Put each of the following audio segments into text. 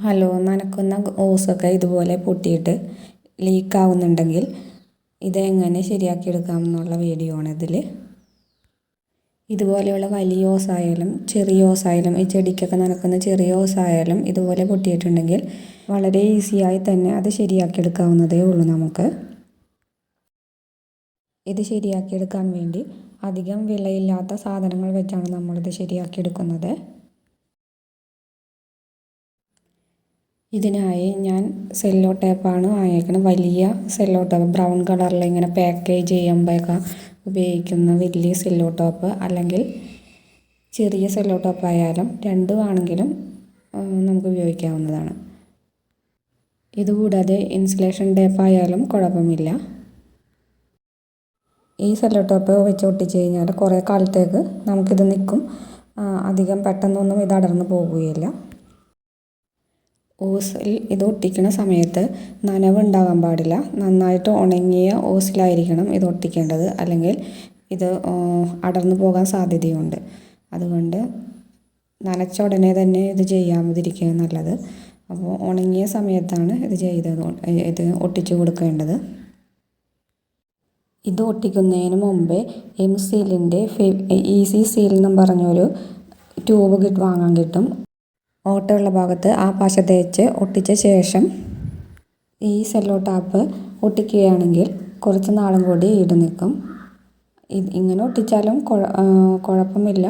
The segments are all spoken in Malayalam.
ഹലോ, നനക്കുന്ന ഓസൊക്കെ ഇതുപോലെ പൊട്ടിയിട്ട് ലീക്കാവുന്നുണ്ടെങ്കിൽ ഇതെങ്ങനെ ശരിയാക്കിയെടുക്കാം എന്നുള്ള വീഡിയോ ആണ് ഇതിൽ. ഇതുപോലെയുള്ള വലിയ ഓസായാലും ചെറിയ ഓസായാലും ഈ ചെടിക്കൊക്കെ നനക്കുന്ന ചെറിയ ഓസായാലും ഇതുപോലെ പൊട്ടിയിട്ടുണ്ടെങ്കിൽ വളരെ ഈസിയായി തന്നെ അത് ശരിയാക്കിയെടുക്കാവുന്നതേ ഉള്ളൂ നമുക്ക്. ഇത് ശരിയാക്കിയെടുക്കാൻ വേണ്ടി അധികം വിലയില്ലാത്ത സാധനങ്ങൾ വെച്ചാണ് നമ്മളിത് ശരിയാക്കിയെടുക്കുന്നത്. ഇതിനായി ഞാൻ സെല്ലോ ടേപ്പാണ് വാങ്ങിയിരിക്കുന്നത്. വലിയ സെല്ലോ ടേപ്പ്, ബ്രൗൺ കളറിൽ ഇങ്ങനെ പാക്കേജ് ചെയ്യുമ്പോഴൊക്കെ ഉപയോഗിക്കുന്ന വലിയ സെല്ലോ ടേപ്പ്, അല്ലെങ്കിൽ ചെറിയ സെല്ലോ ടേപ്പ് ആയാലും രണ്ടുമാണെങ്കിലും നമുക്ക് ഉപയോഗിക്കാവുന്നതാണ്. ഇതുകൂടാതെ ഇൻസുലേഷൻ ടേപ്പ് ആയാലും കുഴപ്പമില്ല. ഈ സെല്ലോ ടേപ്പ് വെച്ച് ഒട്ടിച്ച് കഴിഞ്ഞാൽ കുറേ കാലത്തേക്ക് നമുക്കിത് നിൽക്കും. അധികം പെട്ടെന്നൊന്നും ഇത് അടർന്നു പോകുകയില്ല. ഓസിൽ ഇത് ഒട്ടിക്കുന്ന സമയത്ത് നനവുണ്ടാകാൻ പാടില്ല. നന്നായിട്ട് ഉണങ്ങിയ ഓസിലായിരിക്കണം ഇത് ഒട്ടിക്കേണ്ടത്, അല്ലെങ്കിൽ ഇത് അടർന്നു പോകാൻ സാധ്യതയുണ്ട്. അതുകൊണ്ട് നനച്ച ഉടനെ തന്നെ ഇത് ചെയ്യാതിരിക്കുക നല്ലത്. അപ്പോൾ ഉണങ്ങിയ സമയത്താണ് ഇത് ഒട്ടിച്ചു കൊടുക്കേണ്ടത്. ഇത് ഒട്ടിക്കുന്നതിന് മുമ്പേ എം സീലിൻ്റെ ഈസി സീൽ എന്നും പറഞ്ഞൊരു ട്യൂബ് വാങ്ങാൻ കിട്ടും. ഓട്ടയുള്ള ഭാഗത്ത് ആ പശ തേച്ച് ഒട്ടിച്ച ശേഷം ഈ സെല്ലോ ടാപ്പ് ഒട്ടിക്കുകയാണെങ്കിൽ കുറച്ച് നാളും കൂടി ഈട് നിൽക്കും. ഇങ്ങനെ ഒട്ടിച്ചാലും കുഴപ്പമില്ല,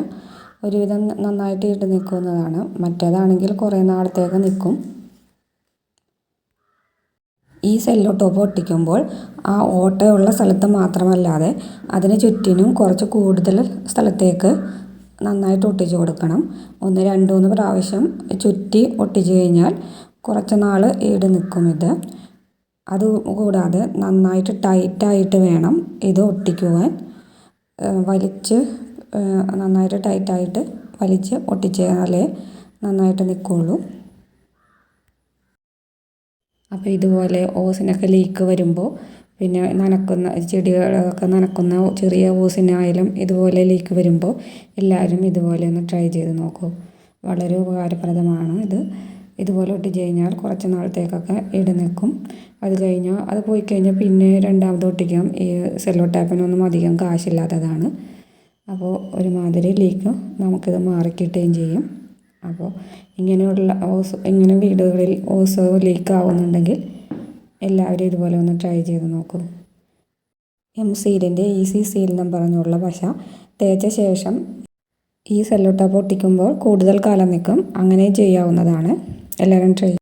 ഒരുവിധം നന്നായിട്ട് ഈട് നിൽക്കുന്നതാണ്. മറ്റേതാണെങ്കിൽ കുറേ നാളത്തേക്ക് നിൽക്കും. ഈ സെല്ലോ ടോപ്പ് ഒട്ടിക്കുമ്പോൾ ആ ഓട്ടയുള്ള സ്ഥലത്ത് മാത്രമല്ലാതെ അതിന് ചുറ്റിനും കുറച്ച് കൂടുതൽ സ്ഥലത്തേക്ക് നന്നായിട്ട് ഒട്ടിച്ചു കൊടുക്കണം. 1-2-3 പ്രാവശ്യം ചുറ്റി ഒട്ടിച്ചു കഴിഞ്ഞാൽ കുറച്ച് നാൾ ഈട് നിൽക്കും ഇത്. അതുകൂടാതെ നന്നായിട്ട് ടൈറ്റായിട്ട് വേണം ഇത് ഒട്ടിക്കുവാൻ. നന്നായിട്ട് ടൈറ്റായിട്ട് വലിച്ച് ഒട്ടിച്ചാലേ നന്നായിട്ട് നിൽക്കുകയുള്ളൂ. അപ്പോൾ ഇതുപോലെ ഓസിനൊക്കെ ലീക്ക് വരുമ്പോൾ, പിന്നെ ചെടികളൊക്കെ നനക്കുന്ന ചെറിയ ഓസിനായാലും ഇതുപോലെ ലീക്ക് വരുമ്പോൾ എല്ലാവരും ഇതുപോലെ ഒന്ന് ട്രൈ ചെയ്ത് നോക്കൂ. വളരെ ഉപകാരപ്രദമാണ് ഇത്. ഇതുപോലെ ഒട്ടിച്ച് കഴിഞ്ഞാൽ കുറച്ച് നാളത്തേക്കൊക്കെ ഈട് നിൽക്കും. അത് പോയി കഴിഞ്ഞാൽ പിന്നെ രണ്ടാമത് ഒട്ടിക്കാം. ഈ സെല്ലോ ടാപ്പിനൊന്നും അധികം കാശില്ലാത്തതാണ്. അപ്പോൾ ഒരുമാതിരി ലീക്ക് നമുക്കിത് മാറിക്കിട്ടുകയും ചെയ്യും. അപ്പോൾ ഇങ്ങനെ വീടുകളിൽ ഓസ് ലീക്ക് ആവുന്നുണ്ടെങ്കിൽ എല്ലാവരും ഇതുപോലെ ഒന്ന് ട്രൈ ചെയ്ത് നോക്കൂ. എം സീലിൻ്റെ ഈസി സീൽ എന്നും പറഞ്ഞുള്ള പശ തേച്ച ശേഷം ഈ സെല്ലോ ടാപ്പ് ഒട്ടിക്കുമ്പോൾ കൂടുതൽ കാലം നിൽക്കും. അങ്ങനെ ചെയ്യാവുന്നതാണ്. എല്ലാവരും ട്രൈ